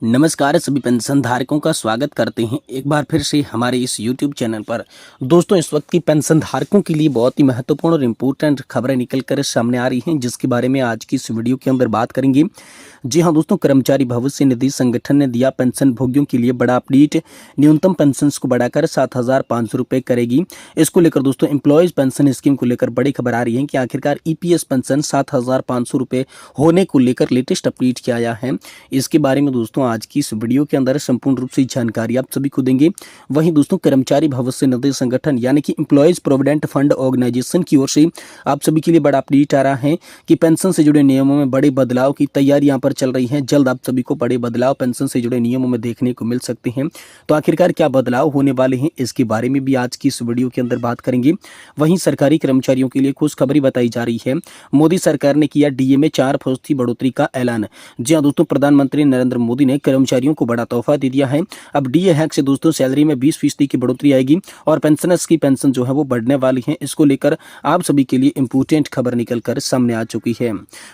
नमस्कार सभी पेंशन धारकों का स्वागत करते हैं एक बार फिर से हमारे इस YouTube चैनल पर। दोस्तों इस वक्त की पेंशन धारकों के लिए बहुत ही महत्वपूर्ण और इम्पोर्टेंट खबरें निकल कर सामने आ रही हैं, जिसके बारे में आज की इस वीडियो के अंदर बात करेंगे। जी हां दोस्तों, कर्मचारी भविष्य निधि संगठन ने दिया पेंशन भोगियों के लिए बड़ा अपडेट। न्यूनतम पेंशन को बढ़ाकर 7,500 रुपये करेगी। इसको लेकर दोस्तों एम्प्लॉयज पेंशन स्कीम को लेकर बड़ी खबर आ रही है कि आखिरकार EPS पेंशन 7,500 रुपये होने को लेकर लेटेस्ट अपडेट किया गया है। इसके बारे में दोस्तों आज की इस वीडियो के अंदर संपूर्ण रूप से जानकारी आप सभी को देंगे। वहीं दोस्तों कर्मचारी भविष्य निधि संगठन यानी कि एम्प्लॉयज प्रोविडेंट फंड ऑर्गेनाइजेशन की ओर से आप सभी के लिए बड़ा अपडेट आ रहा है कि पेंशन से जुड़े नियमों में बड़े बदलाव की तैयारी यहाँ पर चल रही है। जल्द आप सभी को बड़े बदलाव पेंशन से जुड़े नियमों में देखने को मिल सकते हैं। तो आखिरकार क्या बदलाव होने वाले हैं, इसके बारे में भी आज की इस वीडियो के अंदर बात करेंगे। वहीं सरकारी कर्मचारियों के लिए खुशखबरी बताई जा रही है। मोदी सरकार ने किया DA में 4% बढ़ोतरी का ऐलान। जी हाँ दोस्तों, प्रधानमंत्री नरेंद्र मोदी ने कर्मचारियों को बड़ा तोहफा दे दिया है। अब DA हैक से दोस्तों सैलरी में 20% की बढ़ोतरी आएगी और पेंशनर्स की पेंशन जो है वो बढ़ने वाली है। इसको लेकर आप सभी के लिए इंपोर्टेंट खबर निकल कर सामने आ चुकी है।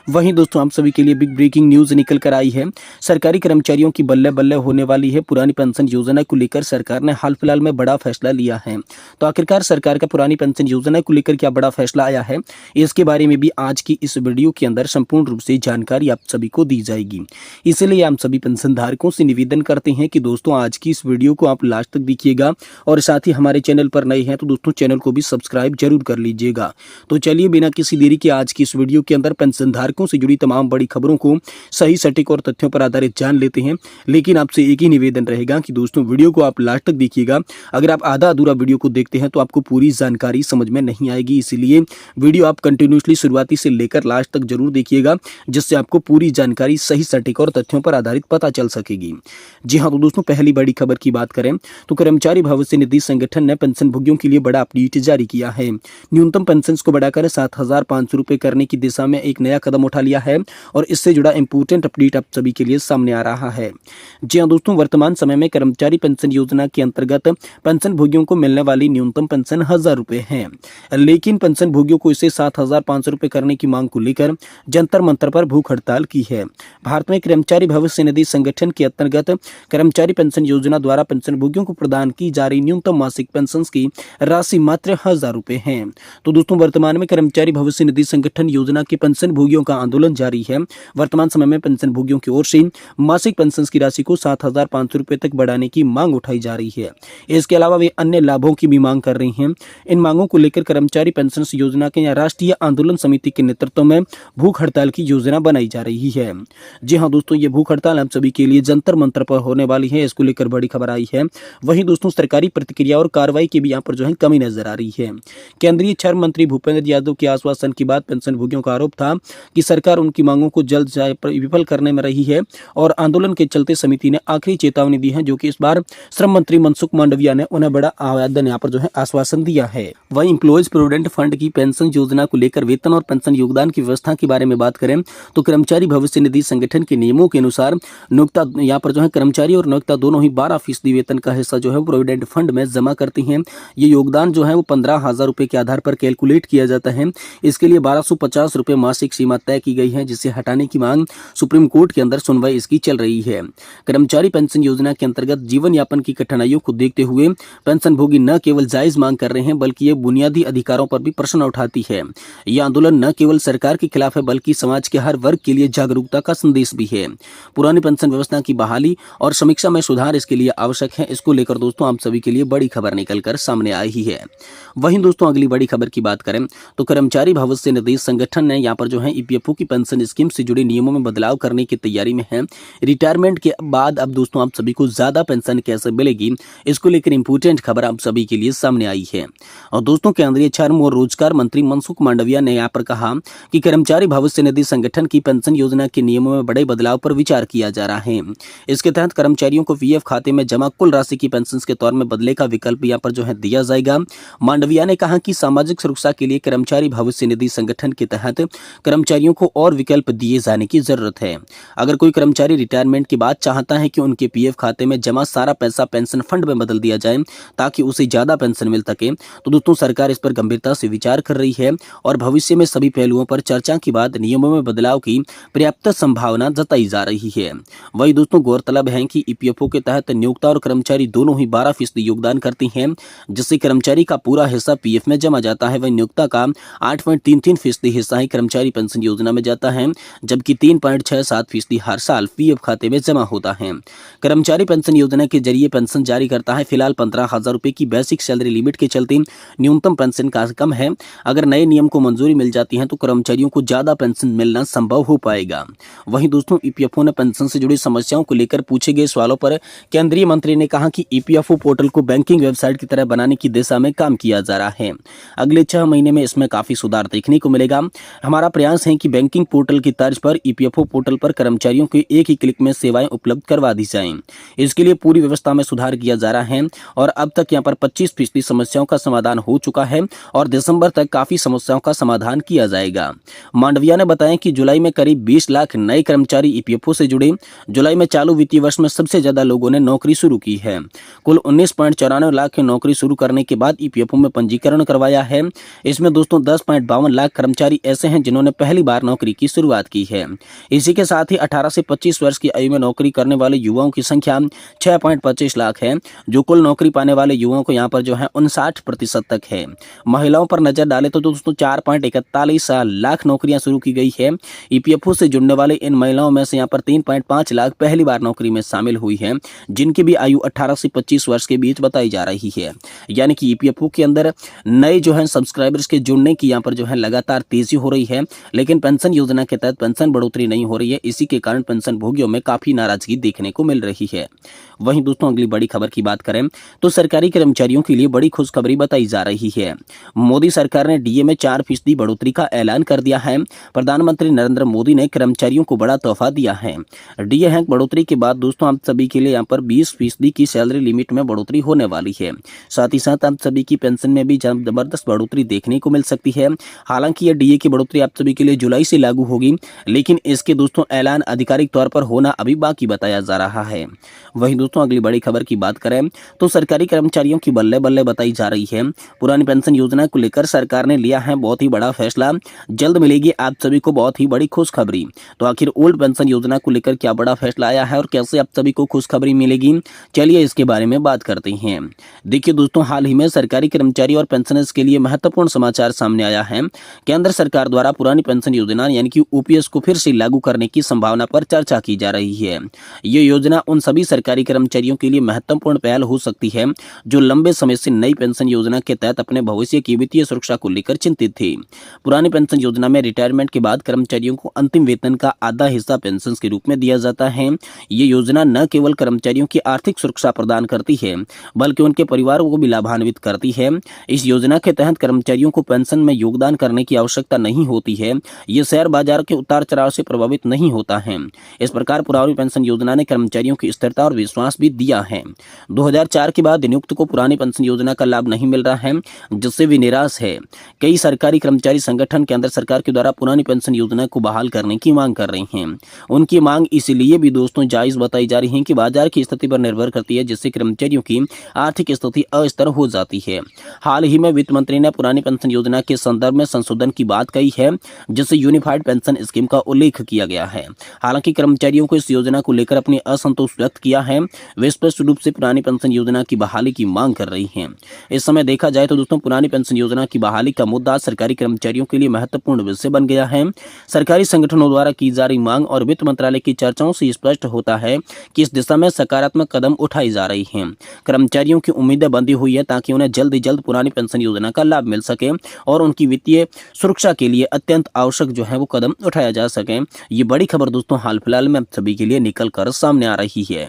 वहीं दोस्तों आप सभी के लिए बिग ब्रेकिंग न्यूज निकल कर आई है। सरकारी कर्मचारियों की बल्ले बल्ले होने वाली है। पुरानी पेंशन योजना को लेकर सरकार ने हाल फिलहाल में बड़ा फैसला लिया है। तो आखिरकार सरकार का पुरानी पेंशन योजना को लेकर क्या बड़ा फैसला आया है, इसके बारे में भी आज की इस वीडियो के अंदर संपूर्ण रूप से जानकारी आप सभी को दी जाएगी। इसलिए हम सभी पेंशन धारकों से निवेदन करते हैं कि दोस्तों आज की इस वीडियो को आप लास्ट तक देखिएगा और साथ ही हमारे चैनल पर नए हैं तो दोस्तों चैनल को भी सब्सक्राइब जरूर कर लीजिएगा। तो चलिए बिना किसी देरी के आज की इस वीडियो के अंदर पेंशन धारकों से जुड़ी तमाम बड़ी खबरों को सही सटीक और तथ्यों पर आधारित जान लेते हैं। लेकिन आपसे एक ही निवेदन रहेगा कि दोस्तों वीडियो को आप लास्ट तक देखिएगा। अगर आप आधा अधूरा वीडियो को देखते हैं तो आपको पूरी जानकारी समझ में नहीं आएगी। इसीलिए वीडियो आप कंटिन्यूसली शुरुआती से लेकर लास्ट तक जरूर देखिएगा, जिससे आपको पूरी जानकारी सही सटीक और तथ्यों पर आधारित पता चल सकेगी। जी हाँ तो दोस्तों पहली बड़ी खबर की बात करें तो कर्मचारी भविष्य निधि संगठन ने पेंशन भोगियों के लिए बड़ा अपडेट जारी किया है। न्यूनतम पेंशन को बढ़ाकर 7,500 रुपये करने की दिशा में एक नया कदम उठा लिया है और इससे जुड़ा इंपोर्टेंट अपडेट आप सभी के लिए सामने आ रहा है। जी हाँ दोस्तों, वर्तमान समय में कर्मचारी पेंशन योजना के अंतर्गत पेंशन भोगियों को मिलने वाली न्यूनतम पेंशन 1,000 रुपये है, लेकिन पेंशन भोगियों को इसे 7,500 रुपये करने की मांग को लेकर जंतर मंतर पर भूख हड़ताल की है। भारत में कर्मचारी भविष्य निधि संगठन के अंतर्गत कर्मचारी पेंशन योजना द्वारा पेंशन भोगियों को प्रदान की जा रही न्यूनतम मासिक पेंशन की राशि मात्र 1,000 रुपये है। तो दोस्तों वर्तमान में कर्मचारी भविष्य निधि संगठन योजना के पेंशन भोगियों का आंदोलन जारी है। वर्तमान समय में पेंशन भोगियों की ओर से मासिक पेंशन की राशि को 7,500 रुपये तक बढ़ाने की मांग उठाई जा रही है। इसके अलावा वे अन्य लाभों की भी मांग कर रही हैं। इन मांगों को लेकर कर्मचारी पेंशन योजना के राष्ट्रीय आंदोलन समिति के नेतृत्व में भूख हड़ताल की योजना बनाई जा रही है। जी हाँ दोस्तों, ये भूख हड़ताल आप सभी के लिए जंतर मंतर पर होने वाली है। इसको लेकर बड़ी खबर आई है। वहीं दोस्तों सरकारी प्रतिक्रिया और कार्रवाई की भी यहाँ पर जो है कमी नजर आ रही है। केंद्रीय श्रम मंत्री भूपेंद्र यादव के आश्वासन के बाद पेंशन भोगियों का आरोप था कि सरकार उनकी मांगों को जल्द विफल करने में रही है और आंदोलन के चलते समिति ने आखिरी चेतावनी दी है, जो कि इस बार श्रम मंत्री मनसुख मांडविया ने उन्हें बड़ा आवेदन यहाँ पर जो है आश्वासन दिया है। वहीं एम्प्लॉयज प्रोविडेंट फंड की पेंशन योजना को लेकर वेतन और पेंशन योगदान की व्यवस्था के बारे में बात करें तो कर्मचारी भविष्य निधि संगठन के नियमों के अनुसार नियोक्ता यहाँ पर जो है कर्मचारी और नियोक्ता दोनों ही 12% वेतन का हिस्सा जो है प्रोविडेंट फंड में जमा करती हैं। ये योगदान जो है वो 15,000 रुपये के आधार पर कैलकुलेट किया जाता है। इसके लिए 1,250 रुपये मासिक सीमा तय की गई है, जिसे हटाने की मांग सुप्रीम कोर्ट के अंदर सुनवाई इसकी चल रही है। कर्मचारी पेंशन योजना के अंतर्गत जीवन यापन की कठिनाइयों को देखते हुए पेंशन भोगी न केवल जायज मांग कर रहे हैं बल्कि ये बुनियादी अधिकारों पर भी प्रश्न उठाती है। यह आंदोलन न केवल सरकार के खिलाफ है बल्कि समाज के हर वर्ग के लिए जागरूकता का संदेश भी है। पुरानी पेंशन व्यवस्था की बहाली और समीक्षा में सुधार इसके लिए आवश्यक है। इसको लेकर दोस्तों आप सभी के लिए बड़ी खबर निकलकर सामने आई ही है। वहीं दोस्तों अगली बड़ी खबर की बात करें तो कर्मचारी भविष्य निधि संगठन ने यहाँ पर जो है EPFO की पेंशन स्कीम से जुड़े नियमों में बदलाव करने की तैयारी में है। रिटायरमेंट के बाद अब दोस्तों आप सभी को ज्यादा पेंशन कैसे मिलेगी, इसको लेकर इंपोर्टेंट खबर आप सभी के लिए सामने आई है। और दोस्तों केंद्रीय श्रम और रोजगार मंत्री मनसुख मांडविया ने यहाँ पर कहा कि कर्मचारी भविष्य निधि संगठन की पेंशन योजना के नियमों में बड़े बदलाव पर विचार किया जा रहा है। इसके तहत कर्मचारियों को PF खाते में जमा कुल राशि की पेंशन के तौर में बदले का विकल्प यहाँ पर जो है दिया जाएगा। मांडविया ने कहा कि सामाजिक सुरक्षा के लिए कर्मचारी भविष्य निधि संगठन के तहत कर्मचारियों को और विकल्प दिए जाने की जरूरत है। अगर कोई कर्मचारी रिटायरमेंट के बाद चाहता है कि उनके PF खाते में जमा सारा पैसा पेंशन फंड में बदल दिया जाए ताकि उसे ज्यादा पेंशन मिल सके, तो दोस्तों सरकार इस पर गंभीरता से विचार कर रही है और भविष्य में सभी पहलुओं पर चर्चा के बाद नियमों में बदलाव की पर्याप्त संभावना जताई जा रही है। वही दोस्तों गौरतलब है कि ईपीएफओ के तहत नियोक्ता और कर्मचारी दोनों ही 12% योगदान करते हैं, जिससे कर्मचारी का पूरा हिस्सा पीएफ में जमा जाता है। वही नियोक्ता का 8.33% हिस्सा ही कर्मचारी पेंशन योजना में जाता है, जबकि 3.67% हर साल पीएफ खाते में जमा होता है। कर्मचारी पेंशन योजना के जरिए पेंशन जारी करता है। फिलहाल 15,000 रुपए की बेसिक सैलरी लिमिट के चलते न्यूनतम पेंशन का कम है। अगर नए नियम को मंजूरी मिल जाती है तो कर्मचारियों को ज्यादा पेंशन मिलना संभव हो पाएगा। वहीं दोस्तों ईपीएफओ ने पेंशन से जुड़ी समस्याओं को लेकर पूछे गए सवालों पर केंद्रीय मंत्री ने कहा कि ईपीएफओ पोर्टल को बैंकिंग वेबसाइट की तरह बनाने की दिशा में काम किया जा रहा है। अगले 6 महीने में इसमें काफी सुधार देखने को मिलेगा। हमारा प्रयास है कि बैंकिंग पोर्टल की तर्ज पर ईपीएफओ पोर्टल पर कर्मचारियों को एक ही क्लिक में सेवाएं उपलब्ध करवा दी जाएं। इसके लिए पूरी व्यवस्था में सुधार किया जा रहा है और अब तक यहां पर 25% समस्याओं का समाधान हो चुका है और दिसंबर तक काफी समस्याओं का समाधान किया जाएगा। मांडविया ने बताया कि जुलाई में करीब 20 लाख नए कर्मचारी ईपीएफओ से जुड़े। जुलाई में चालू वित्तीय वर्ष में सबसे ज्यादा लोगों ने नौकरी शुरू की है। कुल 19.94 लाख की नौकरी शुरू करने के बाद ईपीएफओ में पंजीकरण करवाया है। इसमें दोस्तों 10.52 लाख कर्मचारी ऐसे हैं जिन्होंने पहली बार नौकरी की शुरुआत की है। इसी के साथ ही 18 से 25 वर्ष की आयु में नौकरी करने वाले युवाओं की संख्या 6.25 लाख है, जो कुल नौकरी पाने वाले युवाओं को यहाँ पर जो है 59% तक है। महिलाओं पर नजर डाले तो दोस्तों 4.41 लाख नौकरियां शुरू की गई है। ईपीएफओ से जुड़ने वाले इन महिलाओं में से यहाँ पर 3.5 लाख पहली बार नौकरी में शामिल हुई है, जिनकी भी आयु 18 से 25 वर्ष के बीच बताई जा रही है। यानी कि ईपीएफओ के अंदर नए जो है सब्सक्राइबर्स के जुड़ने की यहाँ पर जो है लगातार तेजी हो रही है, लेकिन पेंशन योजना के तहत पेंशन बढ़ोतरी नहीं हो रही है। इसी के कारण पेंशन भोगियों में काफी नाराजगी देखने को मिल रही है। वहीं दोस्तों अगली बड़ी खबर की बात करें तो सरकारी कर्मचारियों के लिए बड़ी खुशखबरी बताई जा रही है। मोदी सरकार ने डीए में 4% बढ़ोतरी का ऐलान कर दिया है। प्रधानमंत्री नरेंद्र मोदी ने कर्मचारियों को बड़ा तोहफा दिया है। डीए हैक बढ़ोतरी के बाद दोस्तों आप सभी के लिए यहाँ पर 20% की सैलरी लिमिट में बढ़ोतरी होने वाली है। साथ ही साथ आप सभी की पेंशन में भी जबरदस्त बढ़ोतरी देखने को मिल सकती है। हालांकि यह डीए की बढ़ोतरी आप सभी के लिए जुलाई से लागू होगी, लेकिन इसके दोस्तों ऐलान आधिकारिक तौर पर होना अभी बाकी बताया जा रहा है। वहीं दोस्तों अगली बड़ी खबर की बात करें तो सरकारी कर्मचारियों की बल्ले बल्ले बताई जा रही है। पुरानी पेंशन योजना को लेकर सरकार ने लिया है बहुत ही बड़ा फैसला। जल्द मिलेगी आप सभी को बहुत ही बड़ी खुशखबरी। तो आखिर ओल्ड पेंशन योजना को लेकर क्या बड़ा फैसला आया है और कैसे आप सभी को खुशखबरी मिलेगी, चलिए इसके बारे में बात करते हैं। देखिए दोस्तों, हाल ही में सरकारी कर्मचारी और पेंशनर्स के लिए महत्वपूर्ण समाचार सामने आया है। केंद्र सरकार द्वारा पुरानी पेंशन योजना यानी कि ओपीएस को फिर से लागू करने की संभावना पर चर्चा की जा रही है। ये योजना उन सभी सरकारी कर्मचारियों के लिए महत्वपूर्ण पहल हो सकती है जो लंबे समय से नई पेंशन योजना के तहत अपने भविष्य की वित्तीय सुरक्षा को लेकर चिंतित थे। पुरानी पेंशन योजना में रिटायरमेंट के बाद कर्मचारियों को अंतिम वेतन का आधा हिस्सा पेंशन के रूप में दिया जाता है। ये योजना न केवल कर्मचारियों की आर्थिक सुरक्षा प्रदान करती है, बल्कि उनके परिवारों को भी लाभान्वित करती है। इस योजना के तहत कर्मचारियों को पेंशन में योगदान करने की आवश्यकता नहीं होती है। ये शेयर बाजार के उतार चढ़ाव से प्रभावित नहीं होता है। इस प्रकार पुरानी पेंशन योजना ने कर्मचारियों की स्थिरता और विश्वास भी दिया है। 2004 के बाद नियुक्त को पुरानी पेंशन योजना का लाभ नहीं मिल रहा है, जिससे भी निराश है। कई सरकारी कर्मचारी संगठन केंद्र सरकार के द्वारा पुरानी पेंशन योजना को बहाल करने की मांग कर रहे हैं। उनकी मांग इसलिए भी दोस्तों जायज बताई जा रही है कि बाजार की स्थिति पर निर्भर करती है, जिससे कर्मचारियों की आर्थिक स्थिति अस्थिर हो जाती है। हाल ही में वित्त मंत्री ने पुरानी पेंशन योजना के संदर्भ में संशोधन की बात कही है, जिससे यूनिफाइड पेंशन स्कीम का उल्लेख किया गया है। हालांकि कर्मचारियों को इस योजना को लेकर अपनी असंतोष व्यक्त किया है। वे स्पष्ट रूप से पुरानी पेंशन योजना की बहाली की मांग कर रही हैं। इस समय देखा जाए तो दोस्तों पुरानी पेंशन योजना की बहाली का मुद्दा सरकारी कर्मचारियों के लिए महत्वपूर्ण विषय बन गया है। सरकारी संगठनों द्वारा की जा रही मांग और वित्त मंत्रालय की चर्चाओं से स्पष्ट होता है कि इस दिशा में सकारात्मक कदम उठाई जा रही हैं। कर्मचारियों की उम्मीदें बंधी हुई है ताकि उन्हें जल्द ही जल्द पुरानी पेंशन योजना का लाभ मिल सके और उनकी वित्तीय सुरक्षा के लिए अत्यंत आवश्यक जो है वो कदम उठाया जा सके। ये बड़ी खबर दोस्तों हाल फिलहाल में आप सभी के लिए निकल कर सामने आ रही है।